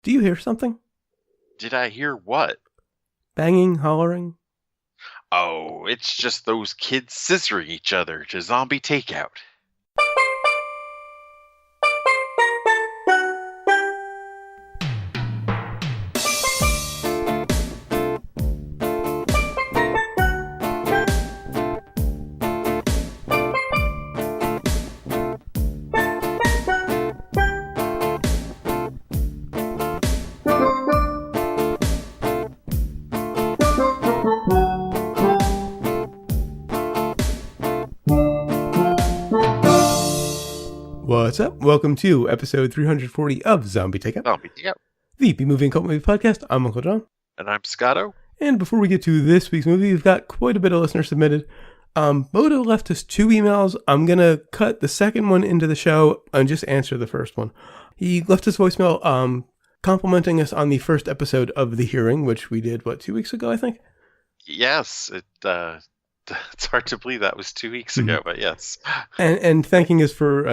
Do you hear something? Did I hear what? Banging, hollering? Oh, it's just those kids scissoring each other to zombie takeout. What's up? Welcome to episode 340 of Zombie Takeout, Zombie takeout. the B-Movie and Cult Movie Podcast. I'm Uncle John. And I'm Scotto. And before we get to this week's movie, we've got quite a bit of listeners submitted. Bodo left us 2 emails. I'm going to cut the second one into the show and just answer the first one. He left us voicemail complimenting us on the first episode of The Hearing, which we did, 2 weeks ago, I think? Yes, it's hard to believe that was 2 weeks ago, but yes. And thanking us for,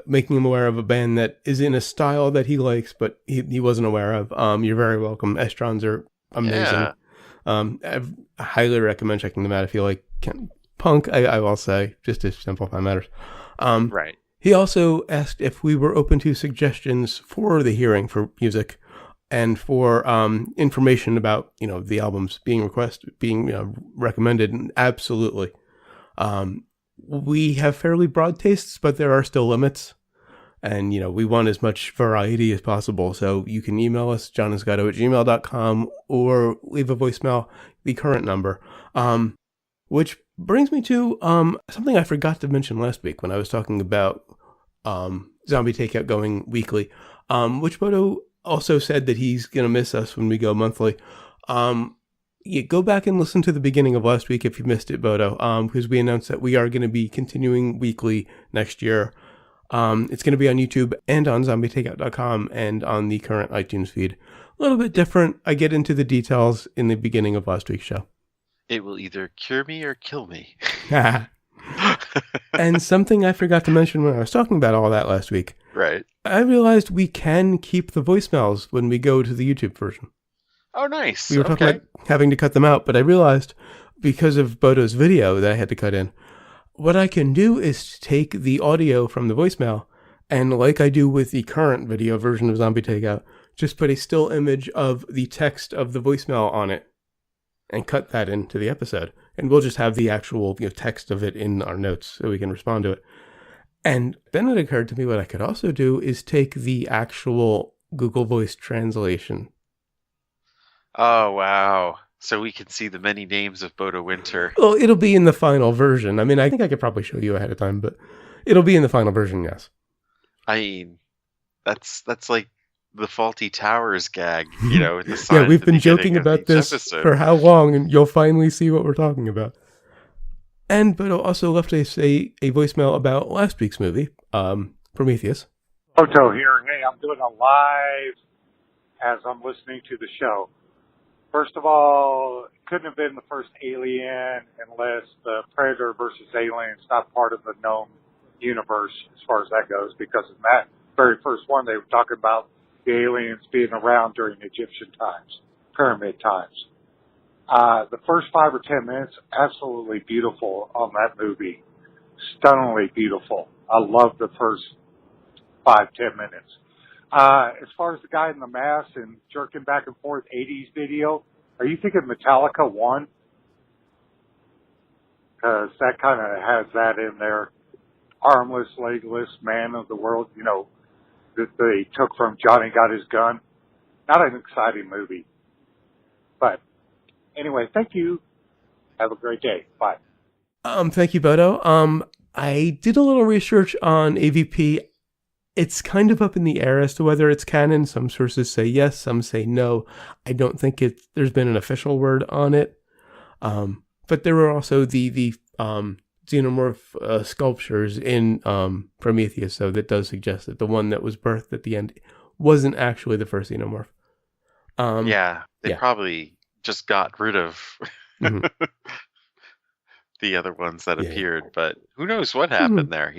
making him aware of a band that is in a style that he likes, but he wasn't aware of. You're very welcome. Estrons are amazing. Yeah. I highly recommend checking them out if you like punk, I will say, just to simplify matters. Right. He also asked if we were open to suggestions for The Hearing for music and for information about, the albums being recommended. And absolutely. We have fairly broad tastes, but there are still limits. And, we want as much variety as possible. So you can email us, johnandscotto@gmail.com, or leave a voicemail, the current number. Which brings me to something I forgot to mention last week when I was talking about Zombie Takeout going weekly, which Bodo also said that he's going to miss us when we go monthly. Go back and listen to the beginning of last week if you missed it, Bodo, because we announced that we are going to be continuing weekly next year. It's going to be on YouTube and on zombietakeout.com and on the current iTunes feed. A little bit different. I get into the details in the beginning of last week's show. It will either cure me or kill me. And something I forgot to mention when I was talking about all that last week. Right. I realized we can keep the voicemails when we go to the YouTube version. Oh, nice. We were talking about having to cut them out, but I realized because of Bodo's video that I had to cut in, what I can do is take the audio from the voicemail and, like I do with the current video version of Zombie Takeout, just put a still image of the text of the voicemail on it and cut that into the episode. And we'll just have the actual text of it in our notes so we can respond to it. And then it occurred to me what I could also do is take the actual Google Voice translation. Oh, wow. So we can see the many names of Bodo Winter. Well, it'll be in the final version. I mean, I think I could probably show you ahead of time, but it'll be in the final version, yes. I mean, that's like the Faulty Towers gag, with the sign. Yeah, we've been joking about this for how long, and you'll finally see what we're talking about. And Bodo also left us a voicemail about last week's movie, Prometheus. Otto here. Hey, I'm doing a live as I'm listening to the show. First of all, it couldn't have been the first Alien unless the Predator versus Alien's not part of the known universe as far as that goes, because in that very first one they were talking about the aliens being around during Egyptian times, pyramid times. The first 5 or 10 minutes, absolutely beautiful on that movie. Stunningly beautiful. I love the first 5-10 minutes. As far as the guy in the mask and jerking back and forth 80s video, are you thinking Metallica 1? Because that kind of has that in there. Armless, legless man of the world, that they took from Johnny Got His Gun. Not an exciting movie. But anyway, thank you. Have a great day. Bye. Thank you, Bodo. I did a little research on AVP. It's kind of up in the air as to whether it's canon. Some sources say yes, some say no. I don't think there's been an official word on it. But there were also the xenomorph sculptures in Prometheus, so that does suggest that the one that was birthed at the end wasn't actually the first xenomorph. They probably just got rid of the other ones that appeared, but who knows what happened there,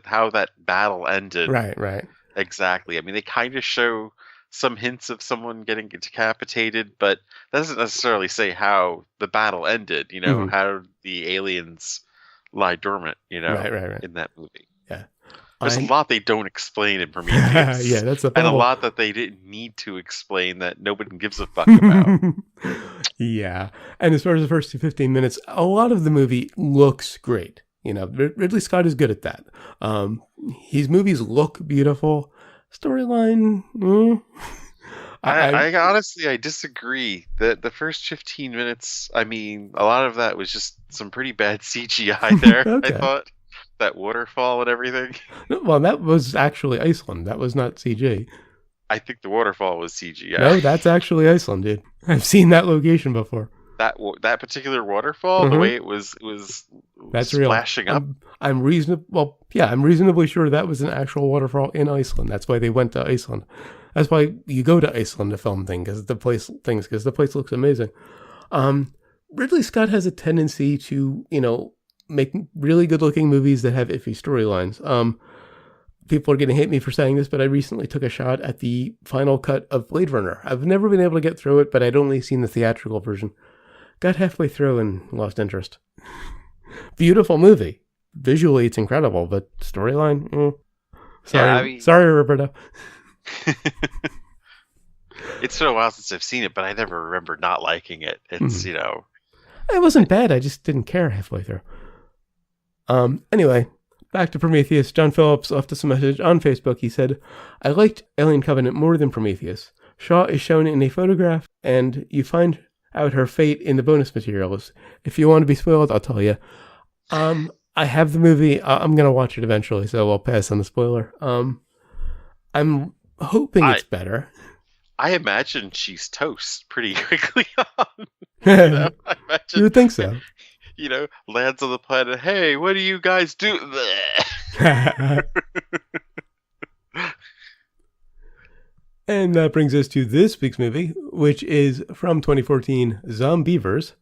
how that battle ended. Right. Exactly. I mean, they kind of show some hints of someone getting decapitated, but that doesn't necessarily say how the battle ended. How the aliens lie dormant. Right. In that movie. Yeah. There's a lot they don't explain in Prometheus. Yeah, that's the and a problem. lot that they didn't need to explain that nobody gives a fuck about. Yeah. And as far as the first 15 minutes, a lot of the movie looks great. Ridley Scott is good at that. His movies look beautiful. Storyline, I honestly, I disagree. The first 15 minutes, I mean, a lot of that was just some pretty bad CGI there, Okay. I thought. That waterfall and everything. Well, that was actually Iceland. That was not CG. I think the waterfall was CGI. No, that's actually Iceland, dude. I've seen that location before. That particular waterfall, the way it was that's real. splashing up. I'm reasonably sure that was an actual waterfall in Iceland. That's why they went to Iceland. That's why you go to Iceland to film because the place looks amazing. Ridley Scott has a tendency to, make really good looking movies that have iffy storylines. People are going to hate me for saying this, but I recently took a shot at the final cut of Blade Runner. I've never been able to get through it, but I'd only seen the theatrical version. Got halfway through and lost interest. Beautiful movie. Visually, it's incredible, but storyline, sorry, sorry, Roberto. It's been a while since I've seen it, but I never remember not liking it. It's, It wasn't bad. I just didn't care halfway through. Anyway, back to Prometheus. John Phillips left us a message on Facebook. He said, I liked Alien Covenant more than Prometheus. Shaw is shown in a photograph, and you find out her fate in the bonus materials. If you want to be spoiled, I'll tell you. I have the movie. I'm going to watch it eventually, so I'll pass on the spoiler. I'm hoping it's better. I imagine she's toast pretty quickly on. You would think so. Lands on the planet. Hey, what do you guys do? And that brings us to this week's movie, which is from 2014, Zombeavers.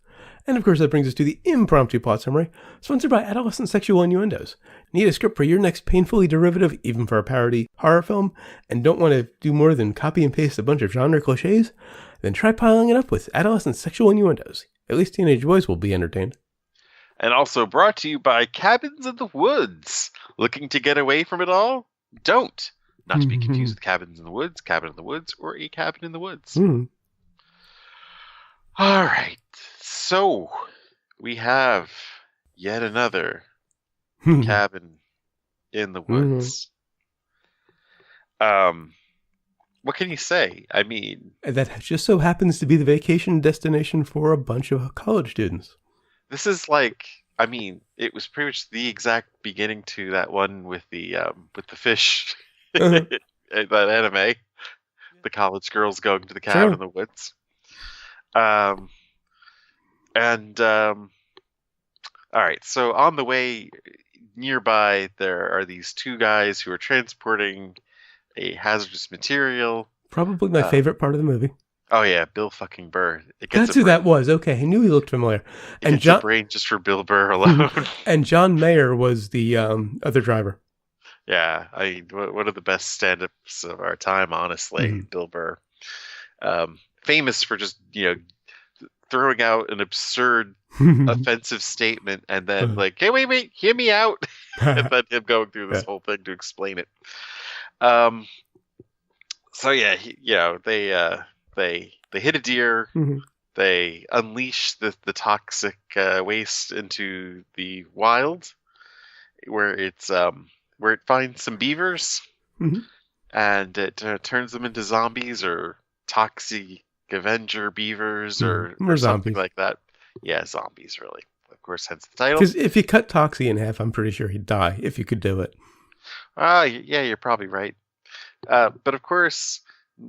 And of course, that brings us to the impromptu plot summary, sponsored by Adolescent Sexual Innuendos. Need a script for your next painfully derivative, even for a parody horror film, and don't want to do more than copy and paste a bunch of genre cliches? Then try piling it up with Adolescent Sexual Innuendos. At least teenage boys will be entertained. And also brought to you by Cabins in the Woods. Looking to get away from it all? Don't. Not to be confused with Cabins in the Woods, Cabin in the Woods, or A Cabin in the Woods. All right. So, we have yet another cabin in the woods. What can you say? I mean... That just so happens to be the vacation destination for a bunch of college students. This is it was pretty much the exact beginning to that one with the fish, that anime, the college girls going to the cabin in the woods. All right, so on the way nearby, there are these two guys who are transporting a hazardous material. Probably my favorite part of the movie. Oh yeah, Bill fucking Burr. That's who that was. Okay, I knew he looked familiar. And John, a brain just for Bill Burr alone. And John Mayer was the other driver. Yeah, one of the best stand-ups of our time, honestly. Bill Burr, famous for just throwing out an absurd, offensive statement, and then hey, wait, hear me out, and then him going through this whole thing to explain it. So yeah, they hit a deer. They unleash the toxic waste into the wild, where it finds some beavers, and it turns them into zombies or toxic Avenger beavers or something like that. Yeah, zombies, really. Of course, hence the title. Because if you cut Toxie in half, I'm pretty sure he'd die if you could do it. Yeah, you're probably right. But of course,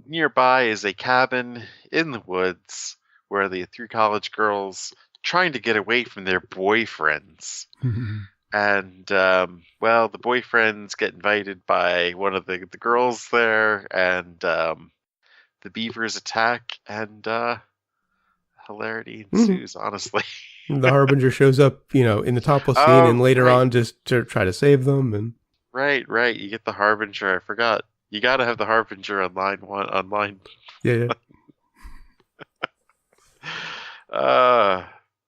nearby is a cabin in the woods where the three college girls trying to get away from their boyfriends. And, the boyfriends get invited by one of the girls there, and the beavers attack, and hilarity ensues, honestly. The Harbinger shows up, in the topless scene, and later on just to try to save them. And Right. You get the Harbinger. I forgot You got to have the Harbinger on line one. On line. Yeah.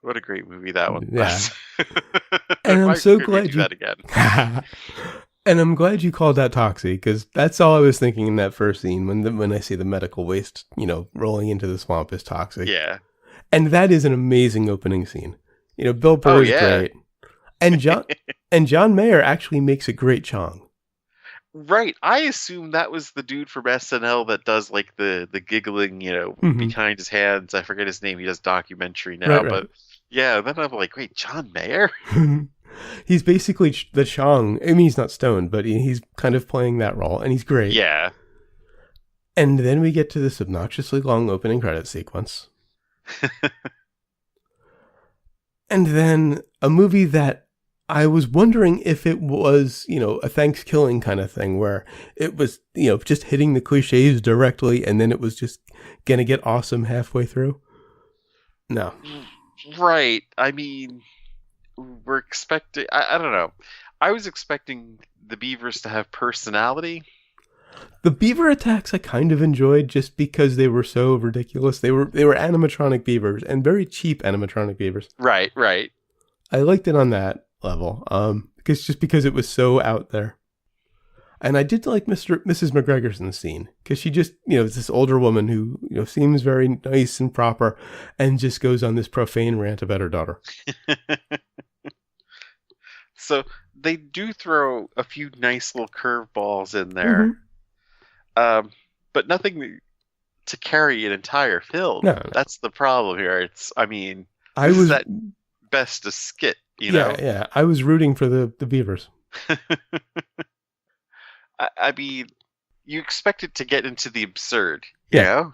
What a great movie that one Yeah. was. And I'm Why so couldn't we glad do you. that again? And I'm glad you called that Toxie, because that's all I was thinking in that first scene when I see the medical waste, rolling into the swamp is Toxie. Yeah. And that is an amazing opening scene. Bill Burr Oh, is yeah. great. And John Mayer actually makes a great Chong. Right. I assume that was the dude from SNL that does like the giggling, Mhm. behind his hands. I forget his name. He does documentary now, Right. but yeah. Then I'm like, wait, John Mayer? He's basically the Chong. I mean, he's not stoned, but he's kind of playing that role, and he's great. Yeah. And then we get to this obnoxiously long opening credit sequence. And then a movie that I was wondering if it was, a Thanksgiving kind of thing where it was, just hitting the cliches directly and then it was just going to get awesome halfway through. No. Right. I mean, we're expecting. I don't know. I was expecting the beavers to have personality. The beaver attacks I kind of enjoyed just because they were so ridiculous. They were animatronic beavers and very cheap animatronic beavers. Right. I liked it on that level, because it was so out there. And I did like Mrs. McGregor's scene because she just, is this older woman who, seems very nice and proper and just goes on this profane rant about her daughter. So they do throw a few nice little curveballs in there, but nothing to carry an entire film. No. That's the problem here. This I was is that best a skit, know? Yeah. I was rooting for the beavers. I mean, you expect it to get into the absurd, Yeah. you know?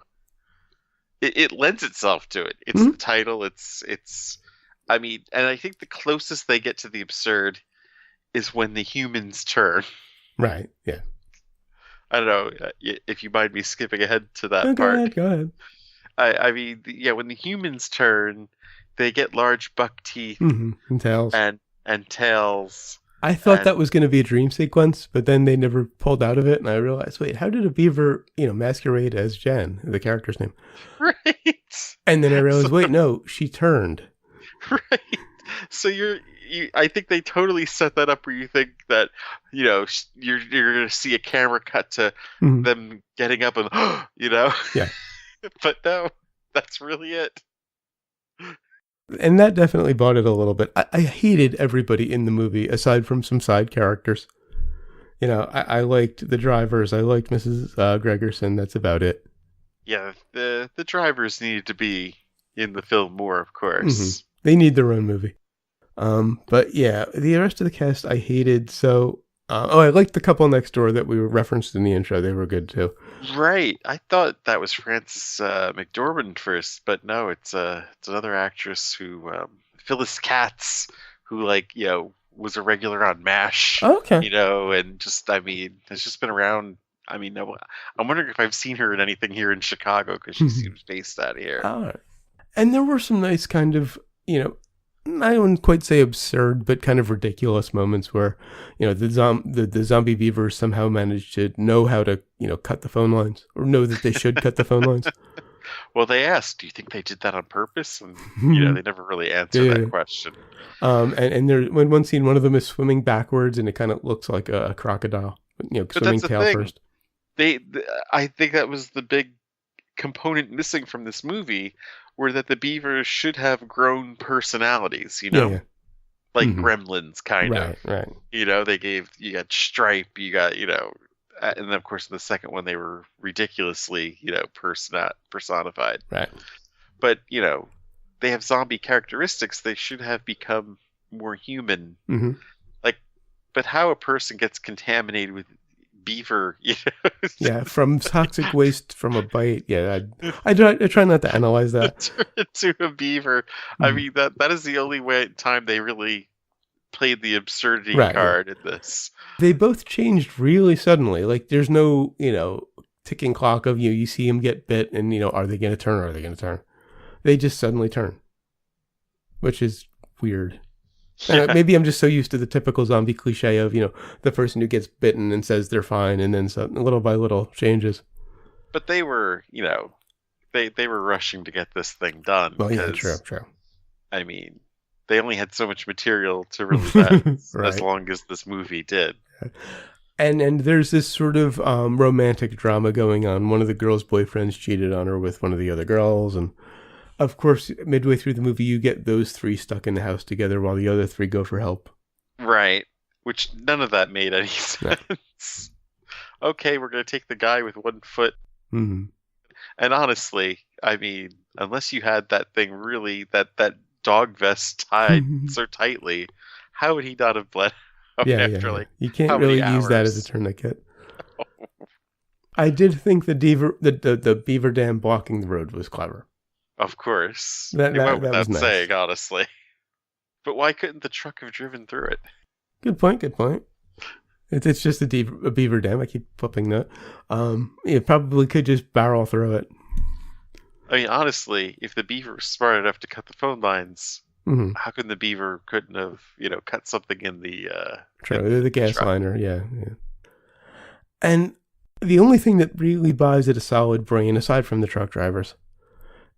It lends itself to it. It's the title. It's. I mean, and I think the closest they get to the absurd is when the humans turn. Right. Yeah. I don't know if you mind me skipping ahead to that part. Go ahead. I mean, when the humans turn, they get large buck teeth and tails. And tails. I thought that was going to be a dream sequence, but then they never pulled out of it, and I realized, wait, how did a beaver, masquerade as Jen, the character's name? Right. And then I realized, wait, no, she turned. Right. So I think they totally set that up where you think that, you're going to see a camera cut to them getting up and, Yeah. But no, that's really it. And that definitely bought it a little bit. I hated everybody in the movie, aside from some side characters. I liked the drivers. I liked Mrs. Gregerson. That's about it. Yeah, the drivers needed to be in the film more, of course. They need their own movie. But yeah, the rest of the cast I hated. So, I liked the couple next door that we were referenced in the intro. They were good too. Right. I thought that was Frances McDormand first, but no, it's another actress who, Phyllis Katz, who was a regular on MASH. Oh, okay. And just, has just been around. No, I'm wondering if I've seen her in anything here in Chicago because she seems based out here. All right. And there were some nice kind of, I wouldn't quite say absurd, but kind of ridiculous moments where, the zombie beavers somehow managed to know how to, cut the phone lines or know that they should cut the phone lines. Well, they asked, do you think they did that on purpose? And, they never really answered that question. And there, when one scene, one of them is swimming backwards and it kind of looks like a crocodile, swimming tail first. I think that was the big component missing from this movie, were that the beavers should have grown personalities, like gremlins, kind of. Right. You got Stripe, you got, and then of course in the second one they were ridiculously, personified. Right. But, they have zombie characteristics. They should have become more human. But how a person gets contaminated with beaver, yeah, from toxic waste from a bite. Yeah, I try not to analyze that. To a beaver. I mean, that is the only time they really played the absurdity card in this. They both changed really suddenly. Like, there's no, ticking clock of you see them get bit and, are they going to turn or are they going to turn? They just suddenly turn, which is weird. Yeah. Maybe I'm just so used to the typical zombie cliche of, the person who gets bitten and says they're fine, and then little by little changes. But they were, they were rushing to get this thing done. Well, yeah, true. I mean, they only had so much material to really last Right. as long as this movie did. And there's this sort of romantic drama going on. One of the girl's boyfriends cheated on her with one of the other girls, and of course, midway through the movie, you get those three stuck in the house together while the other three go for help. Right. Which none of that made any sense. Okay, we're going to take the guy with 1 foot. Mm-hmm. And honestly, I mean, unless you had that thing really, that dog vest tied so tightly, how would he not have bled out after like you can't how really many use that hours? as a tournament. I did think the beaver dam blocking the road was clever. Of course. That went was without nice. saying, honestly. But why couldn't the truck have driven through it? Good point. It's just a beaver dam. I keep flipping that. It probably could just barrel through it. I mean, honestly, if the beaver was smart enough to cut the phone lines, how come the beaver couldn't have, cut something in the the gas truck? liner, yeah. And the only thing that really buys it a solid brain, aside from the truck drivers,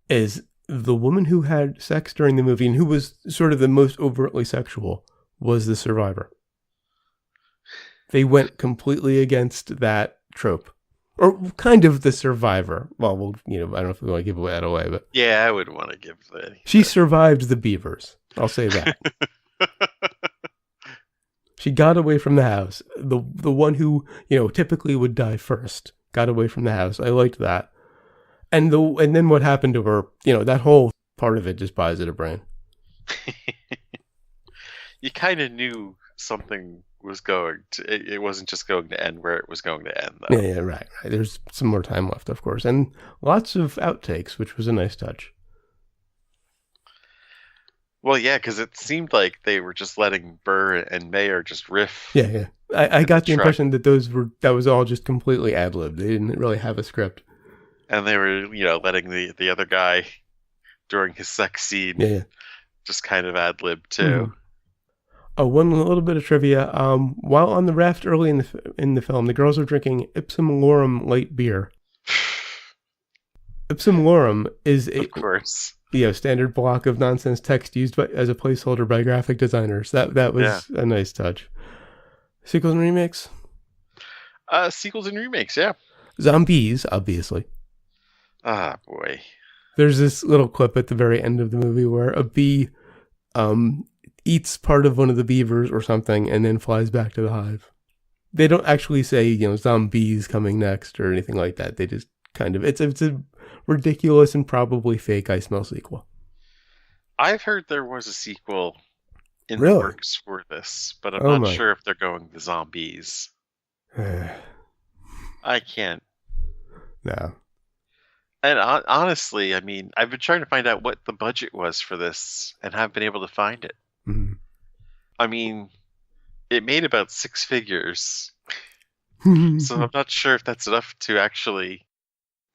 is the woman who had sex during the movie and who was sort of the most overtly sexual was the survivor. They went completely against that trope. Or kind of the survivor. Well, I don't know if we want to give that away, but... Yeah, I would want to give that. She survived the beavers. I'll say that. She got away from the house. The one who, typically would die first got away from the house. I liked that. And then what happened to her, that whole part of it just buys it a brain. You kind of knew something was going to... It wasn't just going to end where it was going to end, though. Yeah, right. There's some more time left, of course. And lots of outtakes, which was a nice touch. Well, yeah, because it seemed like they were just letting Burr and Mayer just riff. Yeah. I got the impression that that was all just completely ad-libbed. They didn't really have a script. And they were, letting the other guy during his sex scene just kind of ad-lib too. Mm-hmm. Oh, one little bit of trivia. While on the raft early in the film, the girls are drinking Ipsum Lorem light beer. Ipsum Lorem is Of course. Standard block of nonsense text used as a placeholder by graphic designers. That was a nice touch. Sequels and remakes? Sequels and remakes, yeah. Zombies, obviously. Ah, boy. There's this little clip at the very end of the movie where a bee eats part of one of the beavers or something and then flies back to the hive. They don't actually say, zombies coming next or anything like that. They just kind of... It's a ridiculous and probably fake I Smell sequel. I've heard there was a sequel in Really? the works for this, but I'm not sure if they're going the zombies. I can't. No. And honestly, I mean, I've been trying to find out what the budget was for this and haven't been able to find it. Mm-hmm. I mean, it made about 6 figures. So I'm not sure if that's enough to actually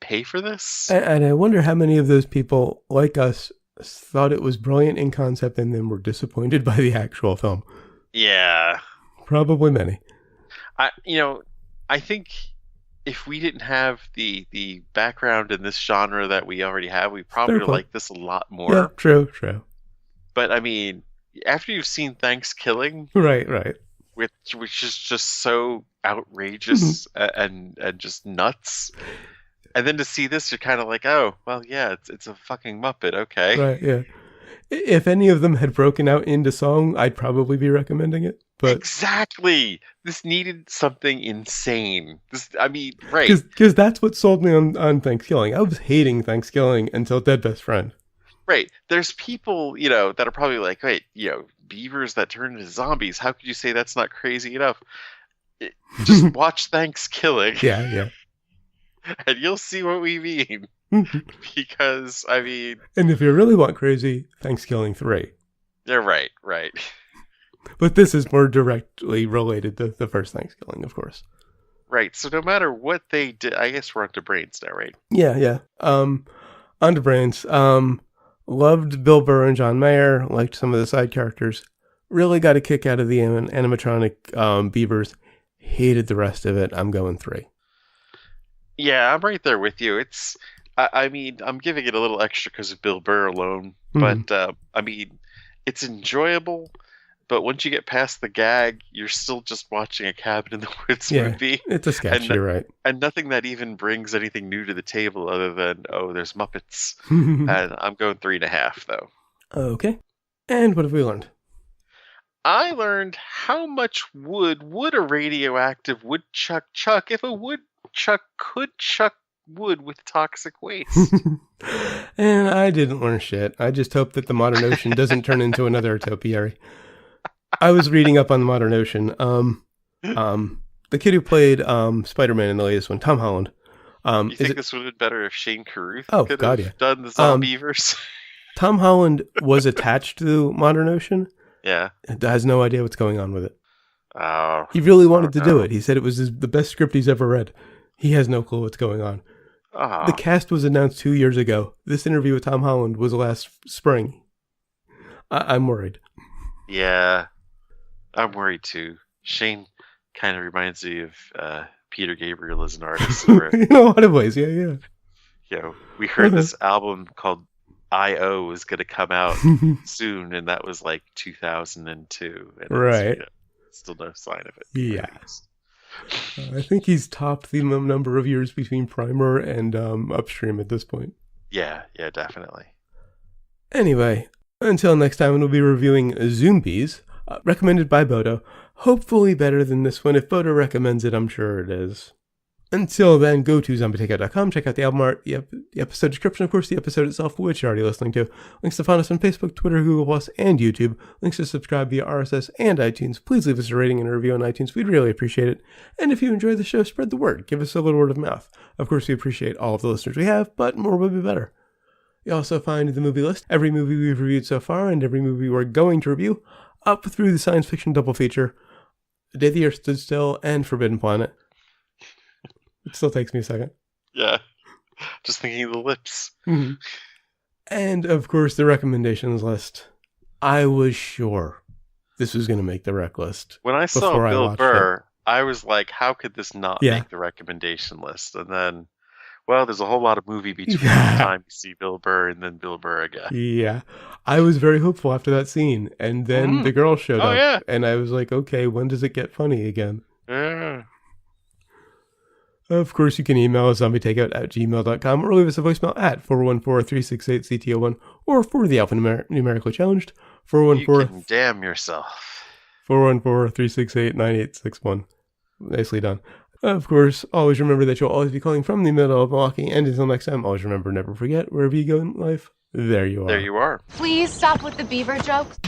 pay for this. And I wonder how many of those people, like us, thought it was brilliant in concept and then were disappointed by the actual film. Yeah. Probably many. I think if we didn't have the background in this genre that we already have, we probably would like this a lot more. Yeah, true. But I mean, after you've seen Thanksgiving, right, which is just so outrageous and just nuts, and then to see this, you're kind of like, oh, well, yeah, it's a fucking Muppet, okay. Right, yeah. If any of them had broken out into song, I'd probably be recommending it. But exactly, this needed something insane. Right? Because that's what sold me on Thanksgiving. I was hating Thanksgiving until Dead Best Friend. Right. There's people, that are probably like, wait, beavers that turn into zombies. How could you say that's not crazy enough? Just watch Thanksgiving. Yeah. And you'll see what we mean. Because, I mean... And if you really want crazy, Thanksgiving 3. Yeah, right. But this is more directly related to the first Thanksgiving, of course. Right. So no matter what they did... I guess we're on to Brains now, right? Yeah. On to Brains. Loved Bill Burr and John Mayer. Liked some of the side characters. Really got a kick out of the animatronic beavers. Hated the rest of it. I'm going 3. Yeah, I'm right there with you. I mean, I'm giving it a little extra because of Bill Burr alone, but I mean, it's enjoyable. But once you get past the gag, you're still just watching a Cabin in the Woods movie. It's a sketch, you're right. And nothing that even brings anything new to the table other than, oh, there's Muppets. And I'm going 3.5, though. Okay. And what have we learned? I learned how much wood would a radioactive woodchuck chuck if a woodchuck could chuck wood with toxic waste. And I didn't learn shit. I just hope that the modern ocean doesn't turn into another topiary. I was reading up on the modern ocean. The kid who played Spider-Man in the latest one, Tom Holland. You think this would have been better if Shane Carruth could have done the Zombeavers? Tom Holland was attached to modern ocean. Yeah. Has no idea what's going on with it. Oh. He really wanted to do it. He said it was the best script he's ever read. He has no clue what's going on. The cast was announced 2 years ago. This interview with Tom Holland was last spring. I'm worried. Yeah. I'm worried too. Shane kind of reminds me of Peter Gabriel as an artist. In a lot of ways, yeah. You know, we heard this album called I.O. was going to come out soon, and that was like 2002. And right. Still no sign of it. Yeah. I think he's topped the number of years between Primer and Upstream at this point. Yeah, definitely. Anyway, until next time, we'll be reviewing Zombeavers, recommended by Bodo. Hopefully better than this one. If Bodo recommends it, I'm sure it is. Until then, go to zombietakeout.com, check out the album art, the episode description, of course, the episode itself, which you're already listening to. Links to find us on Facebook, Twitter, Google+, and YouTube. Links to subscribe via RSS and iTunes. Please leave us a rating and a review on iTunes. We'd really appreciate it. And if you enjoy the show, spread the word. Give us a little word of mouth. Of course, we appreciate all of the listeners we have, but more would be better. You also find the movie list, every movie we've reviewed so far, and every movie we're going to review, up through the science fiction double feature, The Day the Earth Stood Still, and Forbidden Planet. It still takes me a second. Yeah. Just thinking of the lips. Mm-hmm. And, of course, the recommendations list. I was sure this was going to make the rec list. When I saw Bill Burr, I was like, how could this not make the recommendation list? And then, well, there's a whole lot of movie between the time you see Bill Burr and then Bill Burr again. Yeah. I was very hopeful after that scene. And then the girl showed up. Yeah. And I was like, okay, when does it get funny again? Yeah. Of course, you can email us zombietakeout@gmail.com or leave us a voicemail at 414-368-CT01 or for the alphanumerically challenged, 414... You can damn yourself. 414-368-9861. Nicely done. Of course, always remember that you'll always be calling from the middle of Milwaukee, and until next time, always remember, never forget, wherever you go in life, there you are. There you are. Please stop with the beaver jokes.